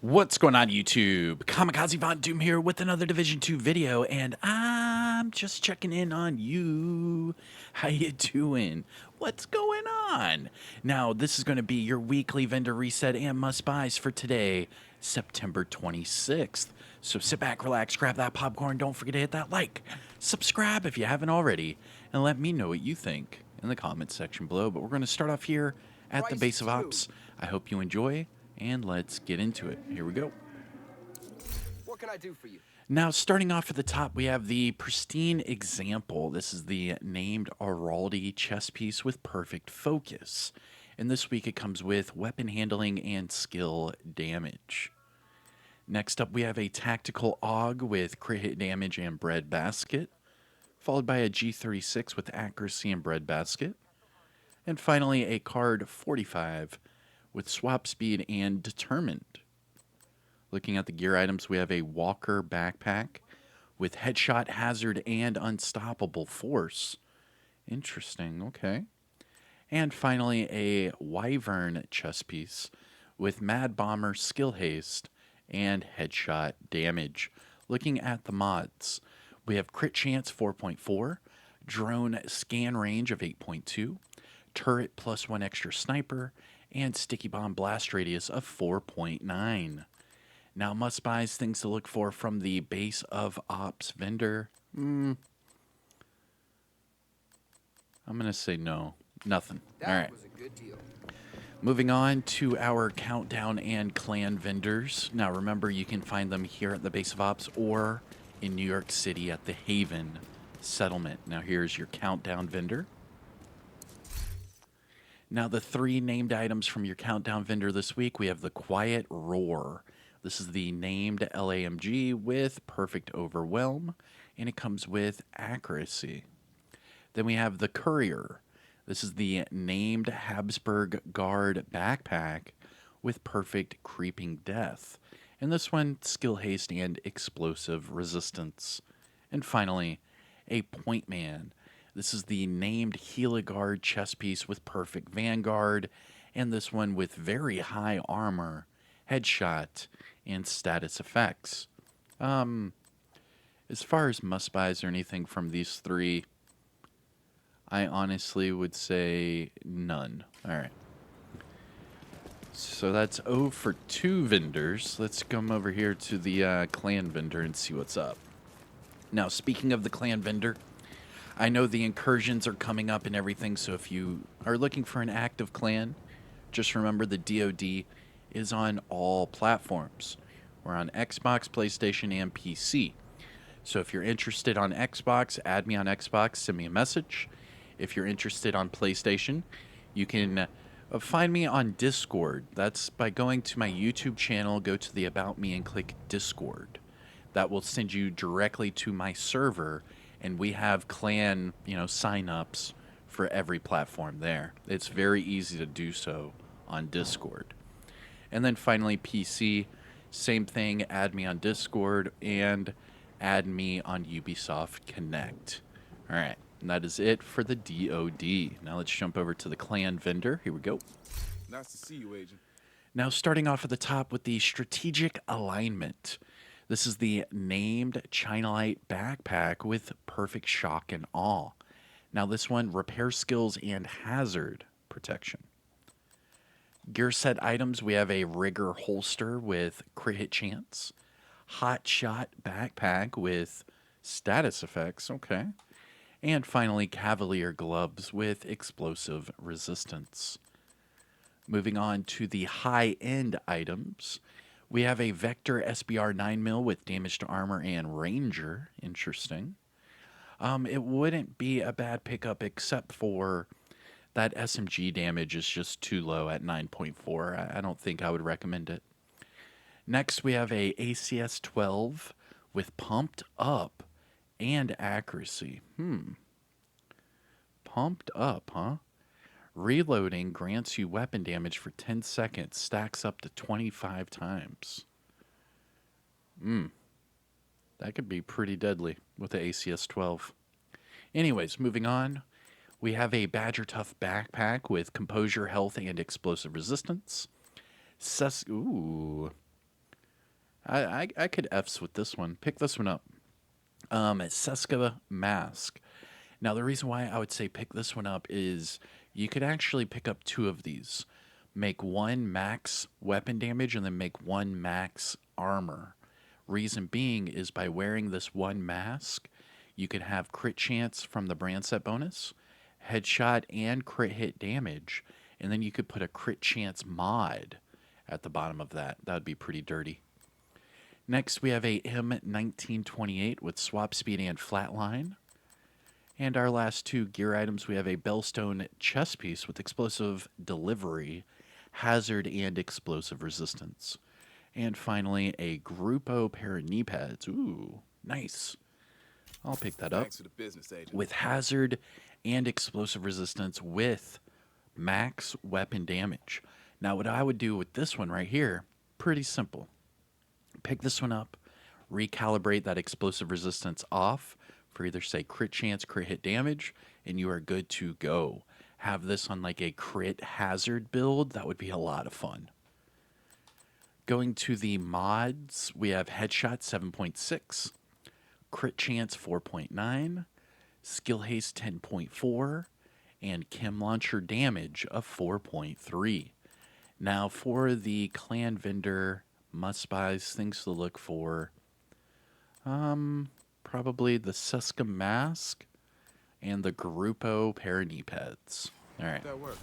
What's going on, YouTube? Kamikazevondoom here with another Division 2 video, and I'm just checking in on you. How you doing? What's going on? Now, this is going to be your weekly vendor reset and must-buys for today, September 26th. So sit back, relax, grab that popcorn, don't forget to hit that like, subscribe if you haven't already, and let me know what you think in the comments section below. But we're going to start off here at the base of ops. I hope you enjoy. And let's get into it. Here we go. What can I do for you? Now, starting off at the top, we have the Pristine Example. This is the named Araldi chess piece with perfect focus. And this week it comes with weapon handling and skill damage. Next up, we have a Tactical AUG with crit hit damage and bread basket, followed by a G36 with accuracy and bread basket. And finally, a card 45 with swap speed and determined. Looking at the gear items, we have a Walker backpack with headshot, hazard, and unstoppable force. Interesting, okay. And finally, a Wyvern chess piece with Mad Bomber skill haste and headshot damage. Looking at the mods, we have crit chance 4.4, drone scan range of 8.2, turret plus 1 extra sniper, and sticky bomb blast radius of 4.9. Now, must buys, things to look for from the base of ops vendor. I'm gonna say no, nothing. All right. Was a good deal. Moving on to our countdown and clan vendors. Now, remember, you can find them here at the base of ops or in New York City at the Haven settlement. Now, here's your countdown vendor. Now, the three named items from your countdown vendor this week, we have the Quiet Roar. This is the named LAMG with perfect overwhelm, and it comes with accuracy. Then we have the Courier. This is the named Habsburg Guard backpack with perfect creeping death. And this one, skill haste and explosive resistance. And finally, a Point Man. This is the named Heligard chess piece with perfect vanguard, and this one with very high armor, headshot, and status effects. As far as must-buys or anything from these three, I honestly would say none. All right. So that's 0 for 2 vendors. Let's come over here to the clan vendor and see what's up. Now, speaking of the clan vendor, I know the incursions are coming up and everything, so if you are looking for an active clan, just remember the DoD is on all platforms. We're on Xbox, PlayStation, and PC. So if you're interested on Xbox, add me on Xbox, send me a message. If you're interested on PlayStation, you can find me on Discord. That's by going to my YouTube channel, go to the About Me and click Discord. That will send you directly to my server, and we have clan, sign-ups for every platform there. It's very easy to do so on Discord. And then finally, PC, same thing, add me on Discord and add me on Ubisoft Connect. All right, and that is it for the DoD. Now let's jump over to the clan vendor. Here we go. Nice to see you, Agent. Now, starting off at the top with the strategic alignment. This is the named China Light backpack with perfect shock and awe. Now, this one, repair skills and hazard protection. Gear set items, we have a Rigger holster with crit hit chance. Hot shot backpack with status effects, okay. And finally, Cavalier gloves with explosive resistance. Moving on to the high-end items, we have a Vector SBR 9mm with damage to armor and Ranger. Interesting. It wouldn't be a bad pickup except for that SMG damage is just too low at 9.4. I don't think I would recommend it. Next, we have a ACS 12 with pumped up and accuracy. Pumped up, huh? Reloading grants you weapon damage for 10 seconds, stacks up to 25 times. That could be pretty deadly with the ACS-12. Anyways, moving on. We have a Badger Tough backpack with composure, health, and explosive resistance. I could F's with this one. Pick this one up. Seska Mask. Now, the reason why I would say pick this one up is you could actually pick up two of these. Make one max weapon damage and then make one max armor. Reason being is by wearing this one mask, you could have crit chance from the brand set bonus, headshot and crit hit damage, and then you could put a crit chance mod at the bottom of that. That would be pretty dirty. Next, we have a M1928 with swap speed and flatline. And our last two gear items, we have a Bellstone chest piece with explosive delivery, hazard, and explosive resistance. And finally, a Grupo pair of knee pads. Ooh, nice. I'll pick that up. Thanks for the business, Agent. With hazard and explosive resistance with max weapon damage. Now, what I would do with this one right here, pretty simple. Pick this one up, recalibrate that explosive resistance off for either, say, crit chance, crit hit damage, and you are good to go. Have this on like a crit hazard build. That would be a lot of fun. Going to the mods, we have headshot 7.6, crit chance 4.9, skill haste 10.4, and chem launcher damage of 4.3. Now, for the clan vendor must-buys, things to look for, probably the Seska Mask and the Grupo pair of knee pads. All right. That worked.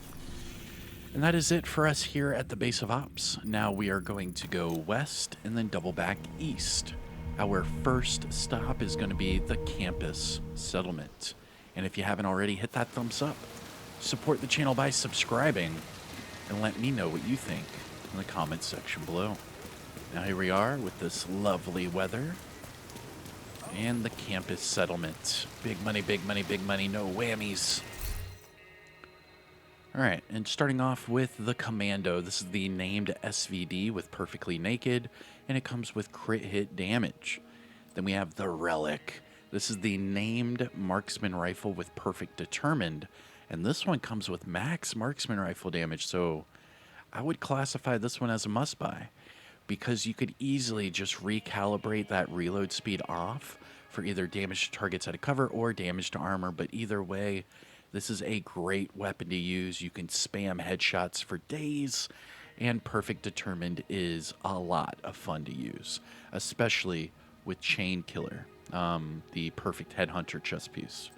And that is it for us here at the base of ops. Now we are going to go west and then double back east. Our first stop is going to be the campus settlement. And if you haven't already, hit that thumbs up. Support the channel by subscribing and let me know what you think in the comments section below. Now here we are with this lovely weather and the campus settlement. Big money, big money, big money, no whammies. All right, and starting off with the Commando. This is the named SVD with Perfectly Naked, and it comes with crit hit damage. Then we have the Relic. This is the named Marksman Rifle with Perfect Determined, and this one comes with max Marksman Rifle damage, so I would classify this one as a must-buy, because you could easily just recalibrate that reload speed off for either damage to targets out of cover or damage to armor, but either way, this is a great weapon to use. You can spam headshots for days, and Perfect Determined is a lot of fun to use, especially with Chain Killer, the Perfect Headhunter chest piece.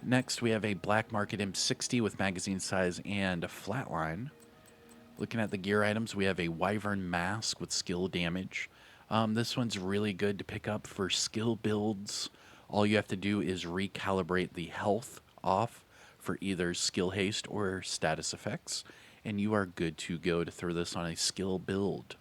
Next, we have a Black Market M60 with magazine size and a flatline. Looking at the gear items, we have a Wyvern Mask with skill damage. This one's really good to pick up for skill builds. All you have to do is recalibrate the health off for either skill haste or status effects, and you are good to go to throw this on a skill build.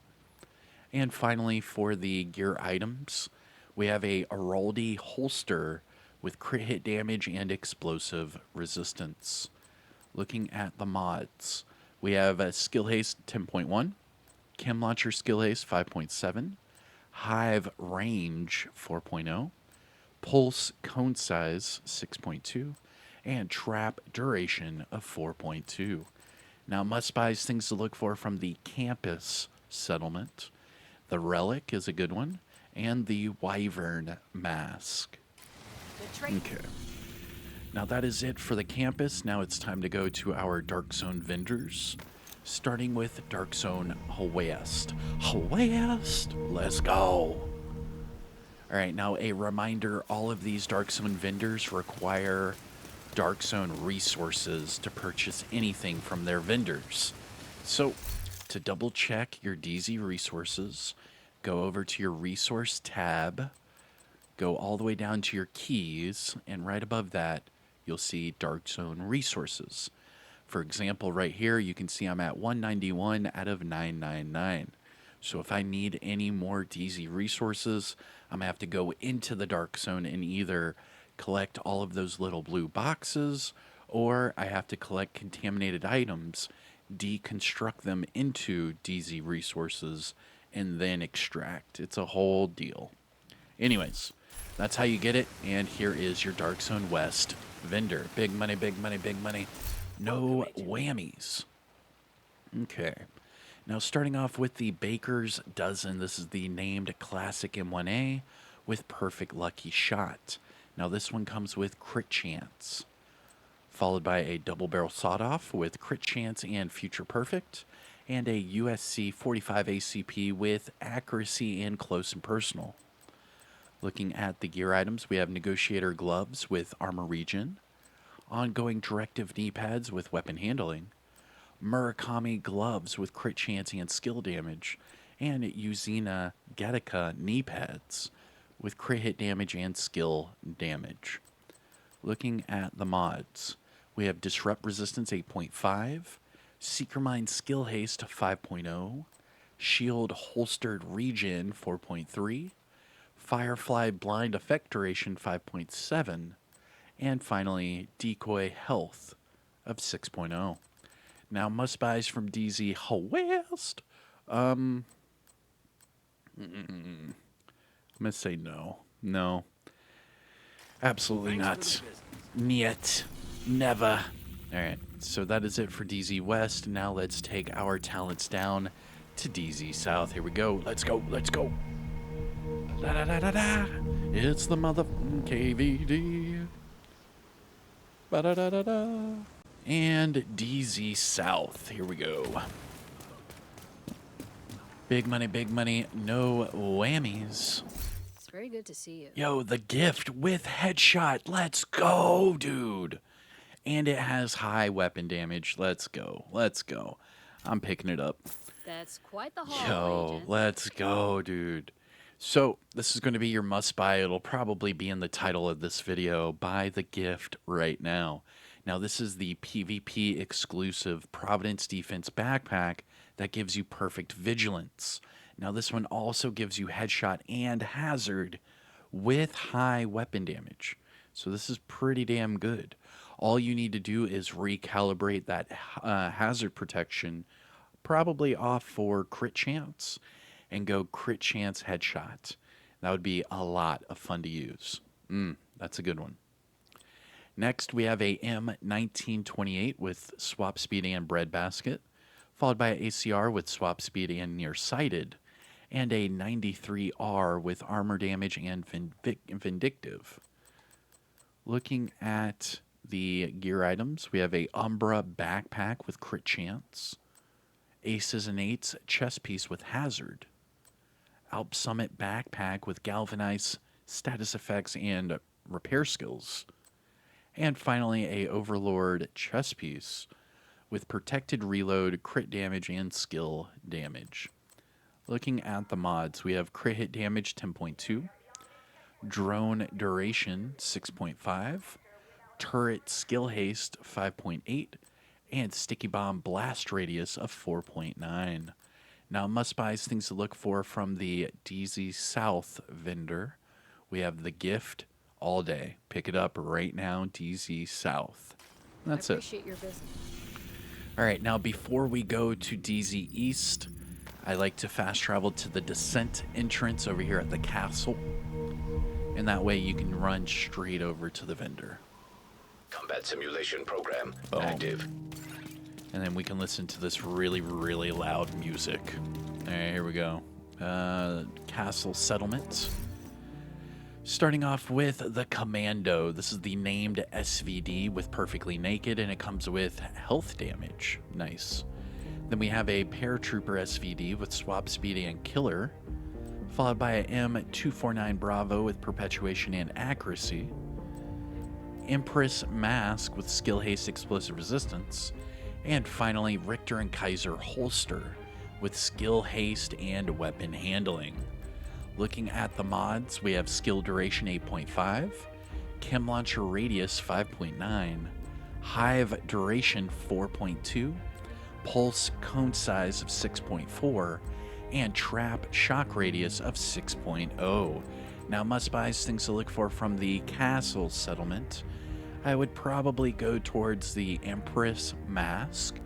And finally, for the gear items, we have a Araldi holster with crit hit damage and explosive resistance. Looking at the mods, we have a skill haste 10.1, chem launcher skill haste 5.7, hive range 4.0, pulse cone size 6.2, and trap duration of 4.2. Now, must-buys, things to look for from the campus settlement. The Relic is a good one, and the Wyvern Mask. Okay. Now, that is it for the campus. Now it's time to go to our Dark Zone vendors, starting with Dark Zone West. West! Let's go! All right, now a reminder, all of these Dark Zone vendors require Dark Zone resources to purchase anything from their vendors. So, to double check your DZ resources, go over to your resource tab, go all the way down to your keys, and right above that, you'll see Dark Zone resources. For example, right here, you can see I'm at 191 out of 999. So if I need any more DZ resources, I'm gonna have to go into the Dark Zone and either collect all of those little blue boxes, or I have to collect contaminated items, deconstruct them into DZ resources, and then extract. It's a whole deal. Anyways, that's how you get it, and here is your Dark Zone West vendor. Big money, big money, big money. No whammies. Okay. Now, starting off with the Baker's Dozen, this is the named Classic M1A with Perfect Lucky Shot. Now, this one comes with Crit Chance, followed by a Double Barrel Sawed Off with Crit Chance and Future Perfect, and a USC 45 ACP with Accuracy and Close and Personal. Looking at the gear items, we have Negotiator Gloves with Armor Regen, Ongoing Directive Knee Pads with Weapon Handling, Murakami Gloves with Crit Chance and Skill Damage, and Yuzina Gattaca Knee Pads with Crit Hit Damage and Skill Damage. Looking at the mods, we have Disrupt Resistance 8.5, Seeker Mind Skill Haste 5.0, Shield Holstered Regen 4.3, Firefly Blind Effect Duration 5.7, and finally Decoy Health of 6.0. Now, must buys from DZ West. I'm gonna say no. No. Absolutely not. Niet. Never. Alright, so that is it for DZ West. Now let's take our talents down to DZ South. Here we go. Let's go. Let's go. Da da da da da. It's the mother KVD. Ba da da da da. And DZ South. Here we go. Big money, no whammies. It's very good to see you. Yo, the gift with headshot. Let's go, dude. And it has high weapon damage. Let's go. Let's go. I'm picking it up. That's quite the haul, Yo, Agent. let's go, dude. So, this is going to be your must buy. It'll probably be in the title of this video. Buy the gift right now. Now, this is the PvP exclusive Providence Defense backpack that gives you perfect vigilance. Now, this one also gives you headshot and hazard with high weapon damage. So, this is pretty damn good. All you need to do is recalibrate that hazard protection, probably off for crit chance, and go crit chance headshot. That would be a lot of fun to use. That's a good one. Next, we have a M1928 with swap speed and breadbasket, followed by an ACR with swap speed and nearsighted, and a 93R with armor damage and vindictive. Looking at the gear items, we have a Umbra backpack with crit chance, Aces and Eights chest piece with hazard, Alp Summit backpack with galvanize, status effects, and repair skills. And finally, a Overlord chest piece with protected reload, crit damage, and skill damage. Looking at the mods, we have crit hit damage 10.2, drone duration 6.5, turret skill haste 5.8, and sticky bomb blast radius of 4.9. Now, must buys, things to look for from the DZ South vendor. We have the gift all day. Pick it up right now, DZ South. That's I it. appreciate your business. All right, now before we go to DZ East, I like to fast travel to the descent entrance over here at the castle. And that way you can run straight over to the vendor. Combat simulation program Boom. active. And then we can listen to this really, really loud music. All right, here we go. Castle settlement. Starting off with the Commando. This is the named SVD with Perfectly Naked, and it comes with health damage. Nice. Then we have a Paratrooper SVD with Swap Speed and Killer, followed by a M249 Bravo with Perpetuation and Accuracy, Empress Mask with Skill Haste Explosive Resistance, and finally Richter and Kaiser Holster with Skill Haste and Weapon Handling. Looking at the mods, we have Skill Duration 8.5, Chem Launcher Radius 5.9, Hive Duration 4.2, Pulse Cone Size of 6.4, and Trap Shock Radius of 6.0. Now, must buys, things to look for from the Castle Settlement. I would probably go towards the Empress Mask,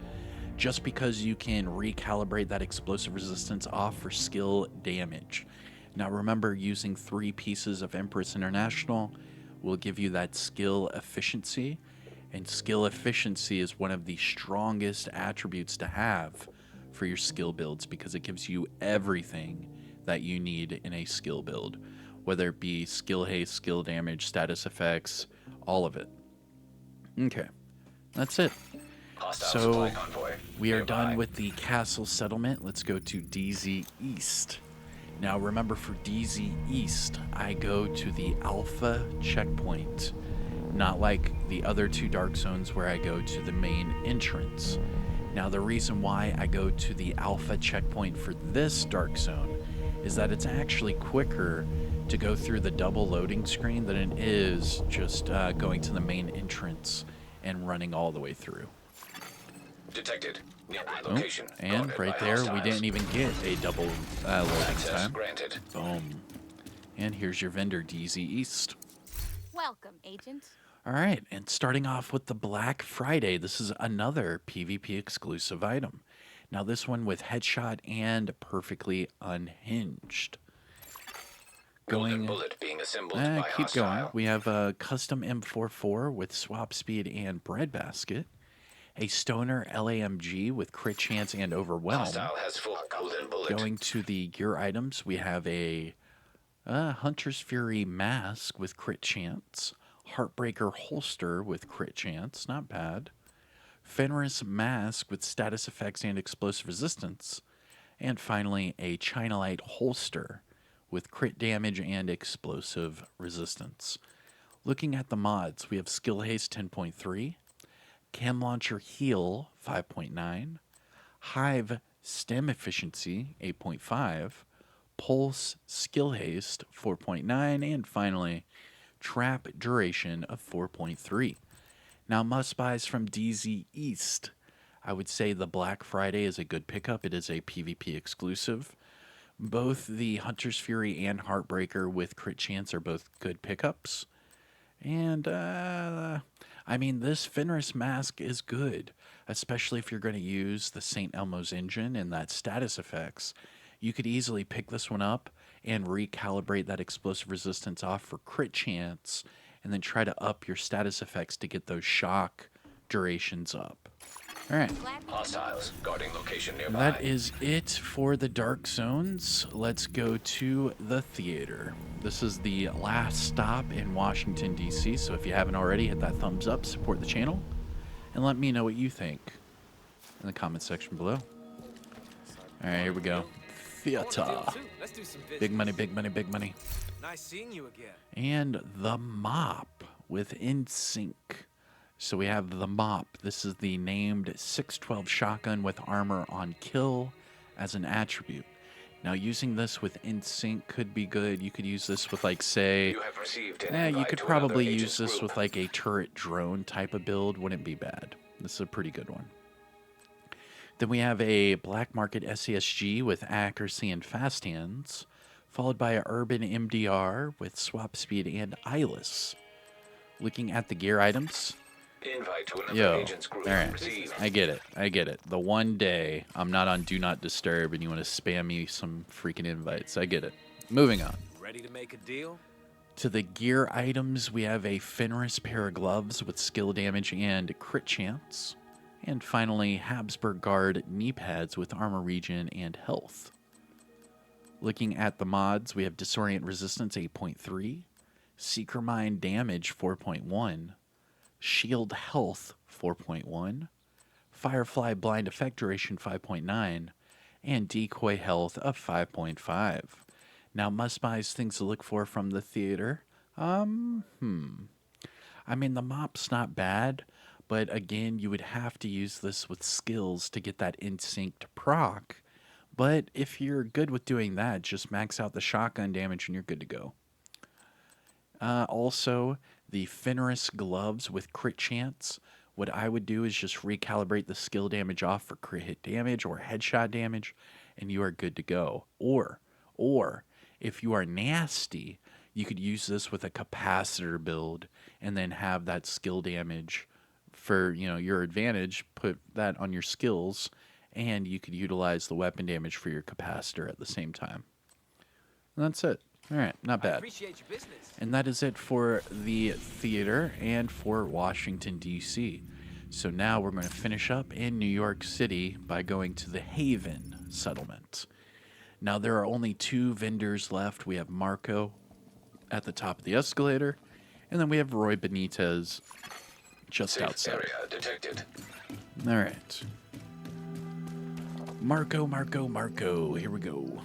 just because you can recalibrate that explosive resistance off for skill damage. Now remember, using 3 pieces of Empress International will give you that skill efficiency, and skill efficiency is one of the strongest attributes to have for your skill builds because it gives you everything that you need in a skill build, whether it be skill haste, skill damage, status effects, all of it. Okay, that's it. Hostile So supply convoy. we are Nearby. done with the castle settlement. Let's go to DZ East. Now remember, for DZ East, I go to the Alpha checkpoint, not like the other two Dark Zones where I go to the main entrance. Now the reason why I go to the Alpha checkpoint for this Dark Zone is that it's actually quicker to go through the double loading screen than it is just going to the main entrance and running all the way through. Detected. Nearby Oh, location. and Guarded right by there, we hostiles. didn't even get a double loading Access time. granted. Boom. And here's your vendor, DZ East. Welcome, Agent. All right, and starting off with the Black Friday, this is another PvP exclusive item. Now this one with headshot and perfectly unhinged. Golden bullet being assembled by Keep hostile. going. We have a custom M44 with swap speed and breadbasket. A stoner LAMG with crit chance and overwhelm. Hostile has full golden bullet. Going to the gear items, we have a Hunter's Fury mask with crit chance. Heartbreaker holster with crit chance, not bad. Fenris mask with status effects and explosive resistance. And finally, a China Light holster with crit damage and explosive resistance. Looking at the mods, we have Skill Haste 10.3, Chem Launcher Heal 5.9, Hive Stem Efficiency 8.5, Pulse Skill Haste 4.9, and finally, Trap Duration of 4.3. Now, must-buys from DZ East. I would say the Black Friday is a good pickup. It is a PvP exclusive. Both the Hunter's Fury and Heartbreaker with crit chance are both good pickups. And, I mean, this Fenris mask is good, especially if you're going to use the St. Elmo's engine and that status effects. You could easily pick this one up and recalibrate that explosive resistance off for crit chance, and then try to up your status effects to get those shock durations up. All right. Hostiles guarding location nearby. That is it for the Dark Zones. Let's go to the theater. This is the last stop in Washington, D.C., so if you haven't already, hit that thumbs up, support the channel, and let me know what you think in the comment section below. All right, here we go. Theater. Let's do some business. Big money, big money, big money. Nice seeing you again. And the mop with InSync. So we have the mop. This is the named 612 shotgun with armor on kill as an attribute. Now using this with InSync could be good. You could use this with, like, say, You have received an you invite could to another probably agent's use this group. with like a turret drone type of build. Wouldn't be bad. This is a pretty good one. Then we have a Black Market SCSG with accuracy and fast hands, followed by a Urban MDR with swap speed and eyeless. Looking at the gear items, Invite to another yo, agent's group. alright, Received. I get it. The one day I'm not on Do Not Disturb and you want to spam me some freaking invites. I get it. Moving on. Ready to make a deal? To the gear items, we have a Fenris pair of gloves with skill damage and crit chance. And finally, Habsburg Guard knee pads with armor regen and health. Looking at the mods, we have Disorient Resistance 8.3, Seeker Mind Damage 4.1, Shield Health 4.1, Firefly Blind Effect Duration 5.9, and Decoy Health of 5.5. Now, must-buys, things to look for from the theater. I mean, the mop's not bad, but again, you would have to use this with skills to get that in-synced proc. But if you're good with doing that, just max out the shotgun damage and you're good to go. Also, the Fenris gloves with crit chance. What I would do is just recalibrate the skill damage off for crit hit damage or headshot damage, and you are good to go. Or if you are nasty, you could use this with a capacitor build and then have that skill damage for, you know, your advantage, put that on your skills, and you could utilize the weapon damage for your capacitor at the same time. And that's it. All right, not I bad. appreciate your business. And that is it for the theater and for Washington, D.C. So now we're going to finish up in New York City by going to the Haven settlement. Now there are only 2 vendors left. We have Marco at the top of the escalator, and then we have Roy Benitez just Safe outside. area detected. All right. Marco, here we go.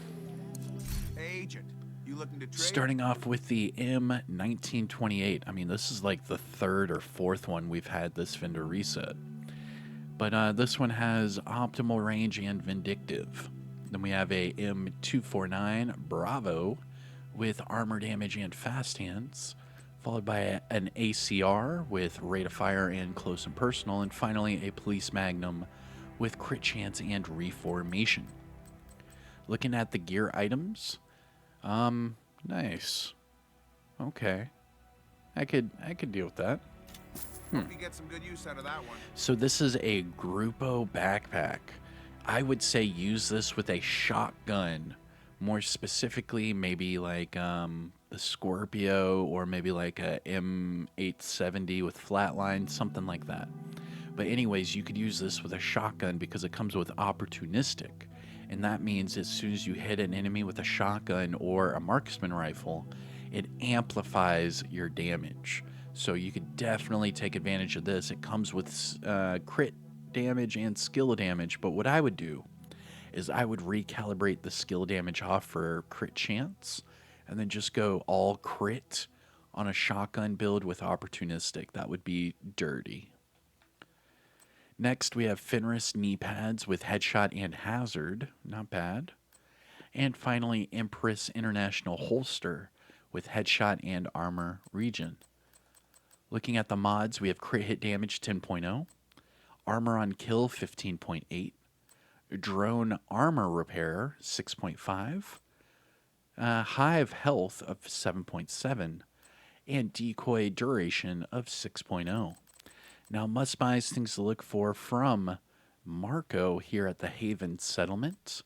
Hey, Agent, you looking to trade? Starting off with the M1928. I mean, this is like the 3rd or 4th one we've had this vendor reset. But this one has optimal range and vindictive. Then we have a M249 Bravo with armor damage and fast hands, followed by an ACR with rate of fire and close and personal, and finally a Police Magnum with crit chance and reformation. Looking at the gear items, nice. Okay, I could deal with that. Hope you get some good use out of that one. So this is a Grupo backpack. I would say use this with a shotgun, more specifically maybe like the Scorpio, or maybe like a M870 with flatline, something like that. But anyways, you could use this with a shotgun because it comes with opportunistic. And that means as soon as you hit an enemy with a shotgun or a marksman rifle, it amplifies your damage. So you could definitely take advantage of this. It comes with crit damage and skill damage. But what I would do is I would recalibrate the skill damage off for crit chance, and then just go all crit on a shotgun build with opportunistic. That would be dirty. Next, we have Fenris knee pads with headshot and hazard. Not bad. And finally, Empress International holster with headshot and armor regen. Looking at the mods, we have crit hit damage 10.0, armor on kill 15.8, drone armor repair 6.5, hive health of 7.7, and decoy duration of 6.0. Now, must buys things to look for from Marco here at the Haven settlement.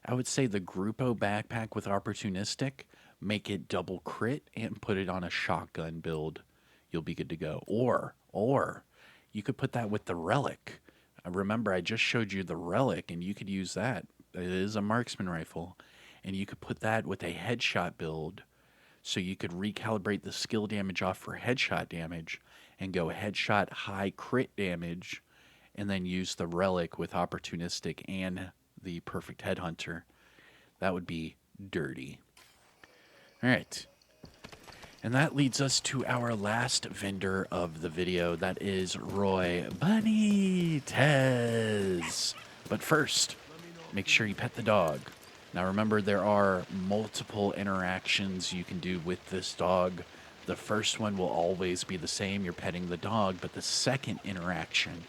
I would say the Grupo backpack with opportunistic, make it double crit and put it on a shotgun build. You'll be good to go. Or you could put that with the relic. Remember, I just showed you the relic, and you could use that. It is a marksman rifle, and you could put that with a headshot build, so you could recalibrate the skill damage off for headshot damage and go headshot high crit damage, and then use the relic with opportunistic and the perfect headhunter. That would be dirty. All right. And that leads us to our last vendor of the video. That is Roy Benitez. But first, make sure you pet the dog. Now remember, there are multiple interactions you can do with this dog. The first one will always be the same. You're petting the dog. But the second interaction,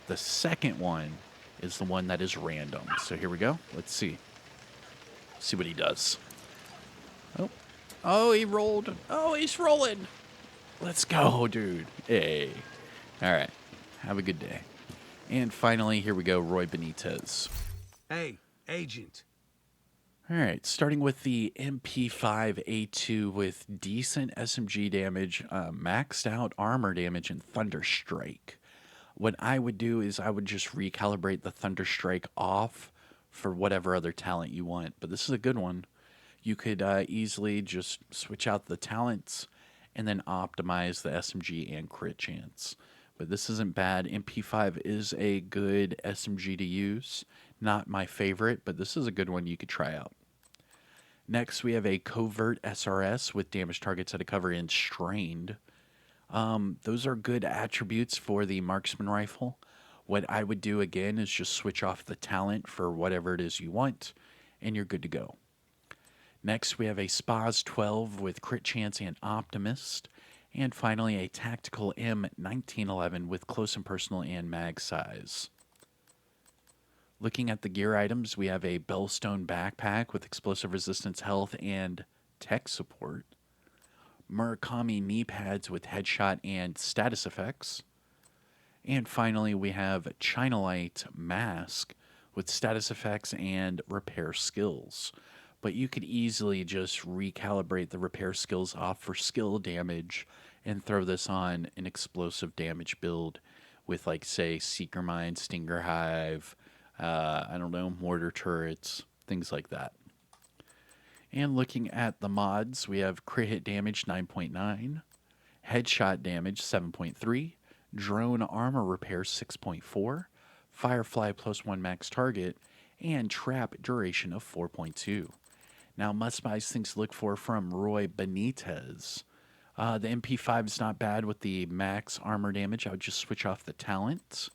the second one, is the one that is random. So here we go. Let's see. See what he does. Oh, he rolled. Oh, he's rolling. Let's go, dude. Hey. All right. Have a good day. And finally, here we go, Roy Benitez. Hey, Agent. All right, starting with the MP5A2 with decent SMG damage, maxed out armor damage, and Thunder Strike. What I would do is I would just recalibrate the Thunder Strike off for whatever other talent you want. But this is a good one. You could easily just switch out the talents and then optimize the SMG and crit chance. But this isn't bad. MP5 is a good SMG to use. Not my favorite, but this is a good one you could try out. Next, we have a Covert SRS with damage targets at a cover and strained. Those are good attributes for the marksman rifle. What I would do again is just switch off the talent for whatever it is you want, and you're good to go. Next, we have a Spaz 12 with crit chance and optimist. And finally, a tactical M1911 with close and personal and mag size. Looking at the gear items, we have a Bellstone backpack with explosive resistance, health, and tech support. Murakami knee pads with headshot and status effects. And finally, we have Chinalite mask with status effects and repair skills. But you could easily just recalibrate the repair skills off for skill damage and throw this on an explosive damage build with, like, say, Seeker Mine, Stinger Hive, I don't know, mortar turrets, things like that. And looking at the mods, we have crit hit damage 9.9, headshot damage 7.3, drone armor repair 6.4, firefly +1 max target, and trap duration of 4.2. Now, must-buys things to look for from Roy Benitez. The MP5 is not bad with the max armor damage. I would just switch off the talent.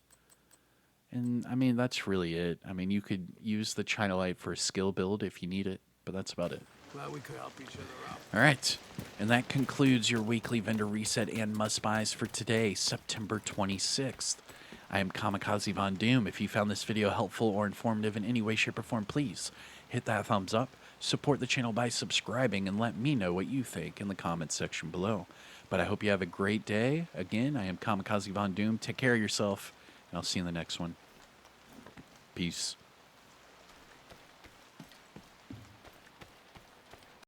And, I mean, that's really it. I mean, you could use the China Light for a skill build if you need it, but that's about it. Glad we could help each other out. All right. And that concludes your weekly vendor reset and must-buys for today, September 26th. I am Kamikazevondoom. If you found this video helpful or informative in any way, shape, or form, please hit that thumbs up. Support the channel by subscribing and let me know what you think in the comments section below. But I hope you have a great day. Again, I am Kamikazevondoom. Take care of yourself, and I'll see you in the next one. Peace.